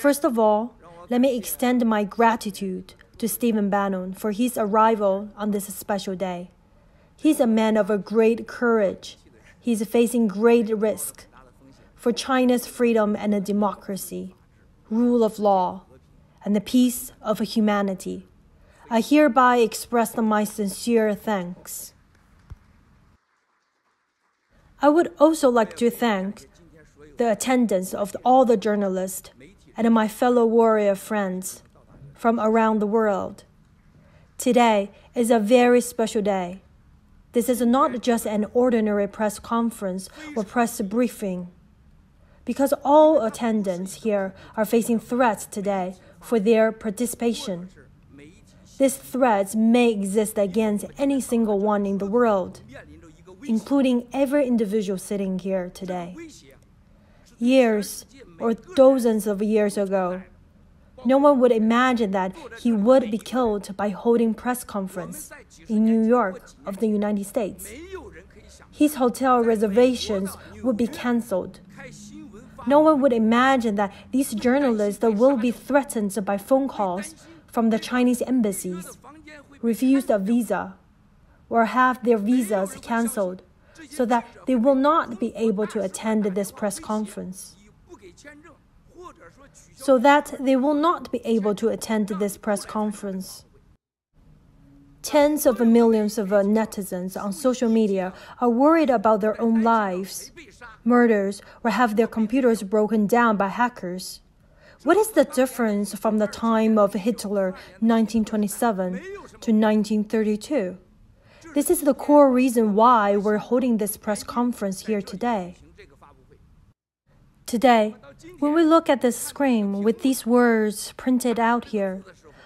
First of all, let me extend my gratitude to Stephen Bannon for his arrival on this special day. He's a man of a great courage. He's facing great risk for China's freedom and democracy, rule of law, and the peace of humanity. I hereby express my sincere thanks. I would also like to thank the attendance of all the journalists and my fellow warrior friends from around the world. Today is a very special day. This is not just an ordinary press conference or press briefing, because all attendants here are facing threats today for their participation. These threats may exist against any single one in the world, including every individual sitting here today. Years or dozens of years ago, no one would imagine that he would be killed by holding press conference in New York of the United States. His hotel reservations would be cancelled. No one would imagine that these journalists will be threatened by phone calls from the Chinese embassies, refused a visa, or have their visas cancelled, so that they will not be able to attend this press conference. Tens of millions of netizens on social media are worried about their own lives, murders, or have their computers broken down by hackers. What is the difference from the time of Hitler 1927 to 1932? This is the core reason why we're holding this press conference here today. Today, when we look at this screen with these words printed out here,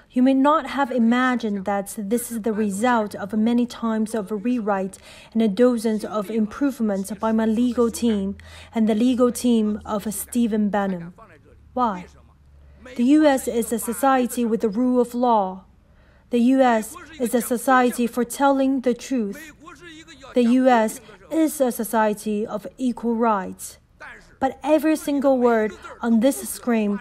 you may not have imagined that this is the result of many times of rewrite and dozens of improvements by my legal team and the legal team of Stephen Bannon. Why? The U.S. is a society with the rule of law. The U.S. is a society for telling the truth. The U.S. is a society of equal rights. But every single word on this screen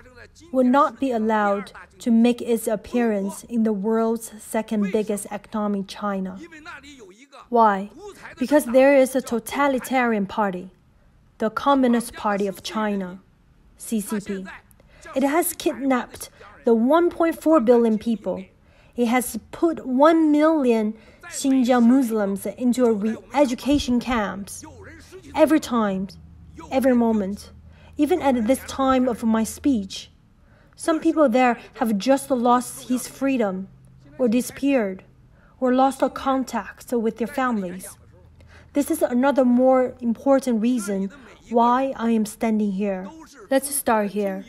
will not be allowed to make its appearance in the world's second biggest economy, China. Why? Because there is a totalitarian party, the Communist Party of China, CCP. It has kidnapped the 1.4 billion people. It has put 1 million Xinjiang Muslims into re-education camps. Every time, every moment, even at this time of my speech, some people there have just lost his freedom, or disappeared, or lost contact with their families. This is another more important reason why I am standing here. Let's start here.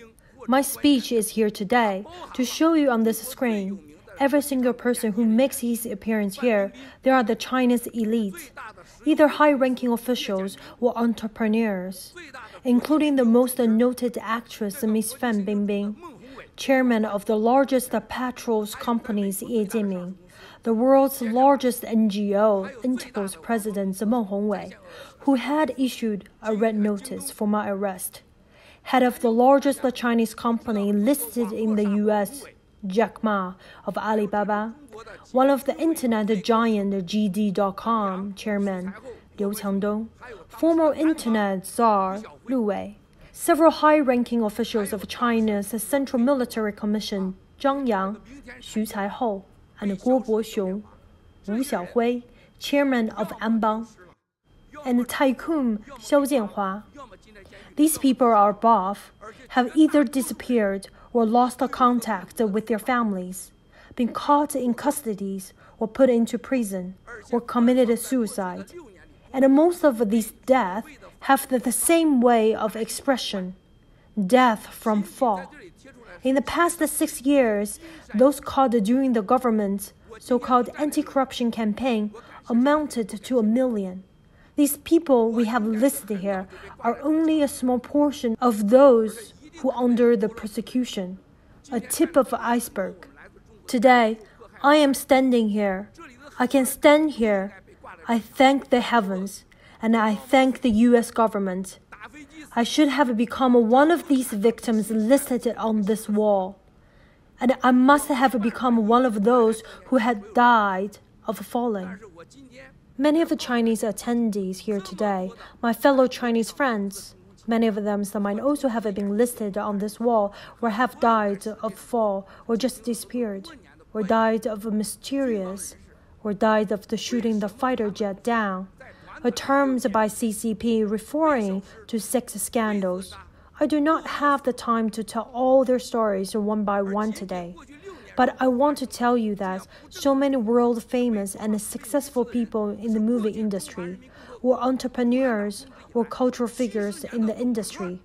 My speech is here today to show you on this screen. Every single person who makes his appearance here, they are the Chinese elite, either high-ranking officials or entrepreneurs, including the most noted actress Miss Fan Bingbing, chairman of the largest petrol companies Ye Jianming, the world's largest NGO, Interpol's president Meng Hongwei, who had issued a red notice for my arrest, head of the largest Chinese company listed in the U.S., Jack Ma of Alibaba, one of the internet giant JD.com chairman Liu Qiangdong, former internet czar Lu Wei, several high-ranking officials of China's Central Military Commission Zhang Yang, Xu Caihou, and Guo Boxiong, Wu Xiaohui, chairman of Anbang, and tycoon Xiao Jianhua. These people are above, have either disappeared or lost contact with their families, been caught in custody or put into prison, or committed suicide. And most of these deaths have the same way of expression, death from fall. In the past 6 years, those caught during the government's so-called anti-corruption campaign amounted to 1 million. These people we have listed here are only a small portion of those who are under the persecution, a tip of the iceberg. Today, I am standing here. I can stand here. I thank the heavens, and I thank the U.S. government. I should have become one of these victims listed on this wall. And I must have become one of those who had died of falling. Many of the Chinese attendees here today, my fellow Chinese friends, many of them might also have been listed on this wall or have died of fall or just disappeared, or died of a mysterious, or died of the shooting the fighter jet down, or terms by CCP referring to sex scandals. I do not have the time to tell all their stories one by one today. But I want to tell you that so many world-famous and successful people in the movie industry, or entrepreneurs, or cultural figures in the industry,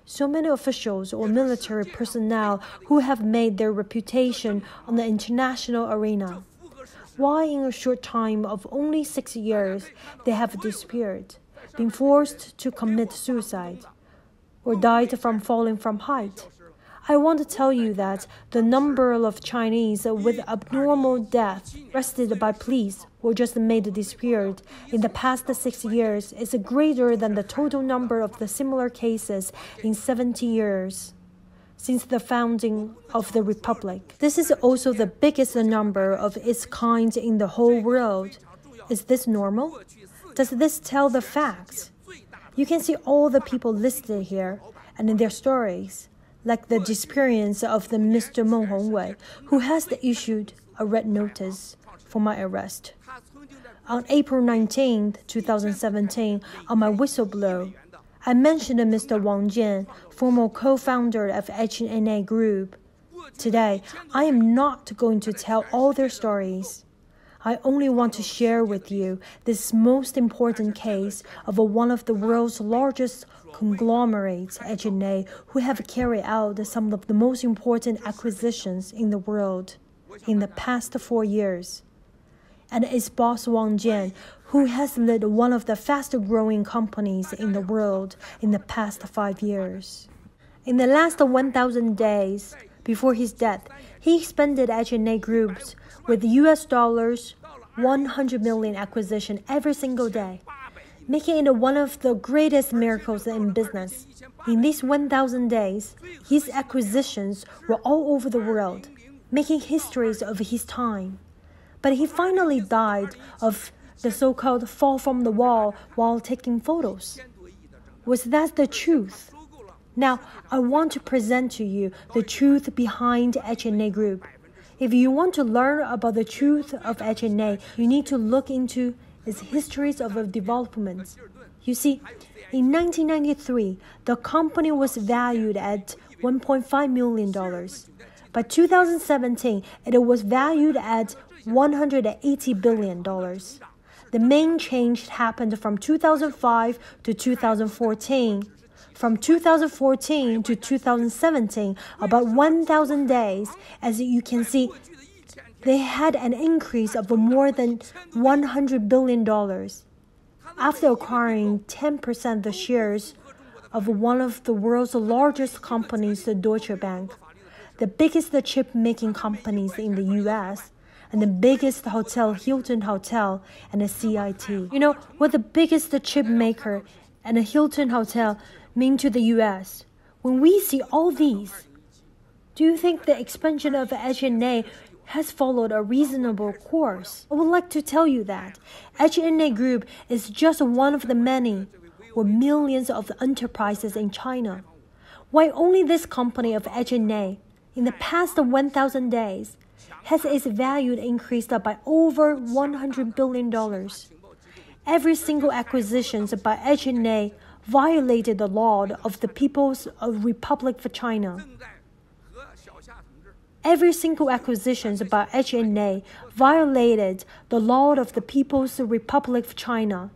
so many officials or military personnel who have made their reputation on the international arena. Why in a short time of only 6 years they have disappeared, been forced to commit suicide, or died from falling from height? I want to tell you that the number of Chinese with abnormal deaths arrested by police or just made disappeared in the past 6 years is greater than the total number of the similar cases in 70 years since the founding of the Republic. This is also the biggest number of its kind in the whole world. Is this normal? Does this tell the facts? You can see all the people listed here and in their stories, like the disappearance of the Mr. Meng Hongwei, who has issued a red notice for my arrest. On April 19, 2017, on my whistleblower, I mentioned Mr. Wang Jian, former co-founder of HNA Group. Today, I am not going to tell all their stories. I only want to share with you this most important case of one of the world's largest conglomerates, HNA, who have carried out some of the most important acquisitions in the world in the past 4 years. And its boss Wang Jian, who has led one of the fastest-growing companies in the world in the past 5 years. In the last 1,000 days before his death, he expanded HNA Groups with US dollars 100 million acquisition every single day, making it one of the greatest miracles in business. In these 1,000 days, his acquisitions were all over the world, making histories of his time. But he finally died of the so-called fall from the wall while taking photos. Was that the truth? Now, I want to present to you the truth behind HNA Group. If you want to learn about the truth of HNA, you need to look into its histories of development. You see, in 1993, the company was valued at $1.5 million. By 2017, it was valued at $180 billion. The main change happened from 2005 to 2014. From 2014 to 2017, about 1,000 days, as you can see, they had an increase of more than $100 billion. After acquiring 10% of the shares of one of the world's largest companies, the Deutsche Bank, the biggest chip-making companies in the U.S., and the biggest hotel, Hilton Hotel, and the CIT. You know what the biggest chip maker and the Hilton Hotel mean to the U.S.? When we see all these, do you think the expansion of HNA has followed a reasonable course? I would like to tell you that HNA Group is just one of the many or millions of enterprises in China. Why only this company of HNA, in the past 1,000 days, has its value increased by over $100 billion. Every single acquisition by HNA violated the law of the People's Republic of China. Every single acquisition by HNA violated the law of the People's Republic of China.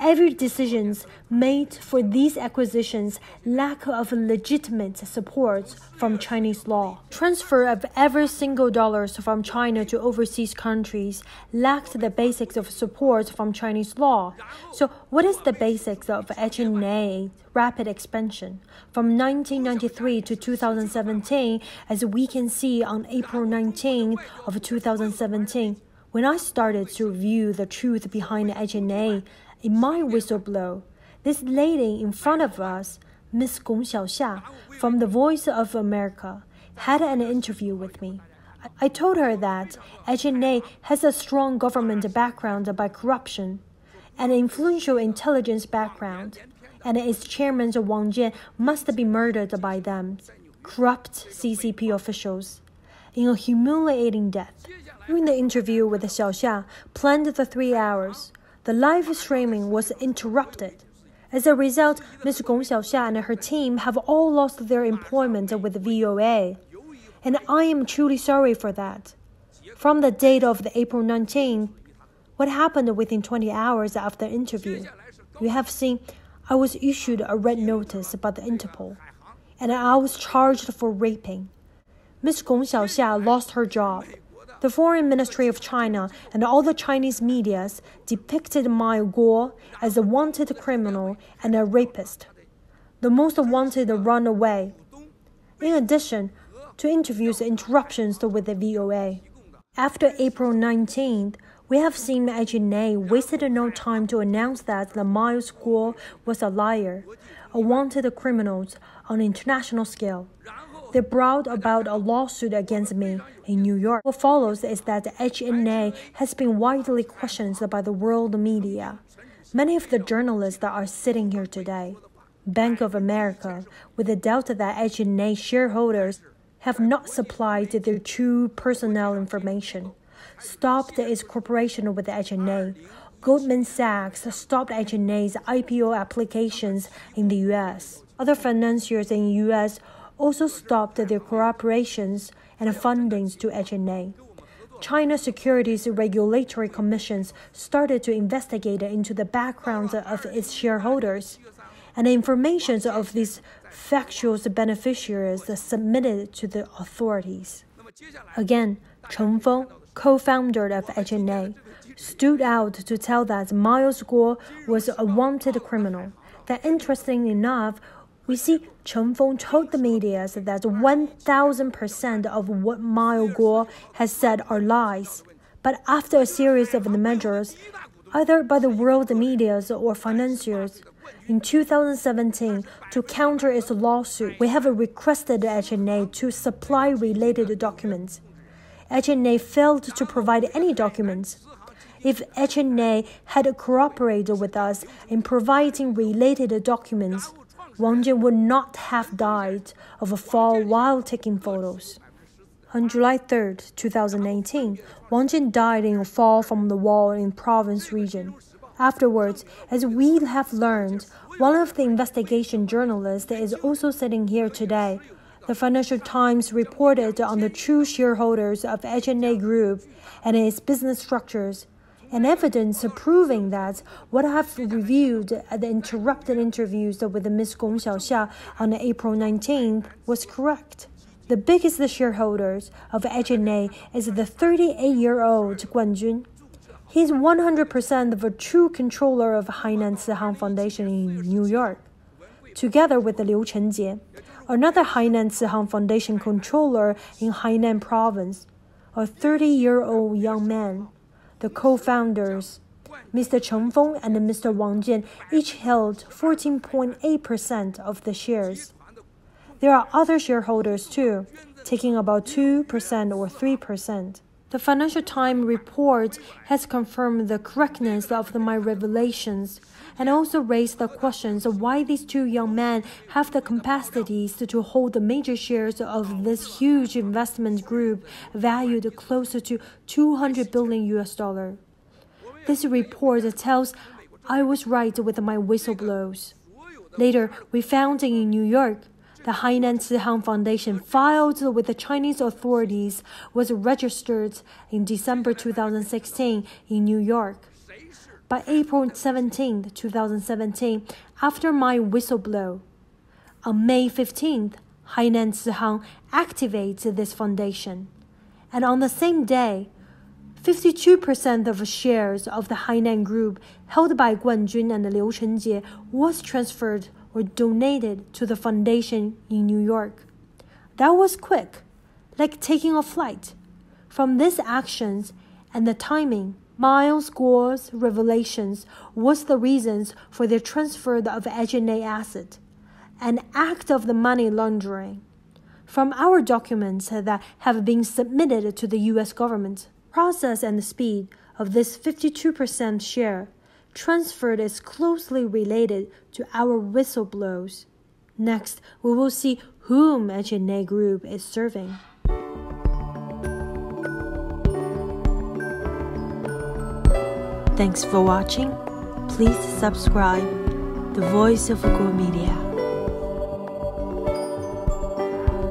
Every decision made for these acquisitions lack of legitimate support from Chinese law. Transfer of every single dollars from China to overseas countries lacked the basics of support from Chinese law. So what is the basics of HNA rapid expansion? From 1993 to 2017, as we can see on April 19 of 2017, when I started to review the truth behind HNA, in my whistleblower, This lady in front of us, Miss Gong Xiaoxia, from The Voice of America, had an interview with me. I told her that HNA has a strong government background by corruption, an influential intelligence background, and its chairman Wang Jian must be murdered by them, corrupt CCP officials, in a humiliating death. During the interview with Xiaoxia, planned for 3 hours, the live streaming was interrupted. As a result, Ms. Gong Xiaoxia and her team have all lost their employment with the VOA. And I am truly sorry for that. From the date of the April 19th, what happened within 20 hours after the interview? You have seen I was issued a red notice by the Interpol, and I was charged for raping. Ms. Gong Xiaoxia lost her job. The Foreign Ministry of China and all the Chinese medias depicted Mao Guo as a wanted criminal and a rapist. The most wanted run away. In addition to interviews and interruptions with the VOA. After April 19th, we have seen HNA wasted no time to announce that the Mao Guo was a liar, a wanted criminal on an international scale. They brought about a lawsuit against me in New York. What follows is that HNA has been widely questioned by the world media. Many of the journalists that are sitting here today, Bank of America, with the doubt that HNA shareholders have not supplied their true personnel information, stopped its cooperation with HNA. Goldman Sachs stopped HNA's IPO applications in the U.S. Other financiers in the U.S. also stopped their cooperations and fundings to HNA. China Securities Regulatory Commissions started to investigate into the backgrounds of its shareholders, and the information of these factual beneficiaries submitted to the authorities. Again, Chen Feng, co-founder of HNA, stood out to tell that Mao Guo was a wanted criminal. That interestingly enough, we see Chen Feng told the media that 1,000% of what Mao Guo has said are lies. But after a series of measures, either by the world media or financiers, in 2017, to counter its lawsuit, we have requested HNA to supply related documents. HNA failed to provide any documents. If HNA had cooperated with us in providing related documents, Wang Jian would not have died of a fall while taking photos. On July 3, 2018, Wang Jian died in a fall from the wall in province region. Afterwards, as we have learned, one of the investigation journalists is also sitting here today. The Financial Times reported on the true shareholders of HNA Group and its business structures, and evidence proving that what I have reviewed at the interrupted interviews with Ms. Gong Xiaoxia on April 19th was correct. The biggest shareholders of HNA is the 38-year-old Guan Jun. He is 100% of a true controller of Hainan Cihang Foundation in New York, together with Liu Chenjie, another Hainan Cihang Foundation controller in Hainan province, a 30-year-old young man. The co-founders, Mr. Chen Feng and Mr. Wang Jian, each held 14.8% of the shares. There are other shareholders too, taking about 2% or 3%. The Financial Times report has confirmed the correctness of my revelations and also raised the questions of why these two young men have the capacities to hold the major shares of this huge investment group valued close to $200 billion. This report tells I was right with my whistleblowers. Later, we found in New York, the Hainan Cihang Foundation filed with the Chinese authorities was registered in December 2016 in New York. By April 17, 2017, after my whistleblow, on May 15th, Hainan Cihang activates this foundation. And on the same day, 52% of shares of the Hainan Group held by Guan Jun and Liu Chenjie was transferred or donated to the foundation in New York. That was quick, like taking a flight. From these actions and the timing, Miles Guo's revelations was the reasons for the transfer of ethylene acid, an act of the money laundering. From our documents that have been submitted to the U.S. government, process and the speed of this 52% share transferred is closely related to our whistleblowers. Next, we will see whom ethylene group is serving. Thanks for watching. Please subscribe. The Voice of Go Media.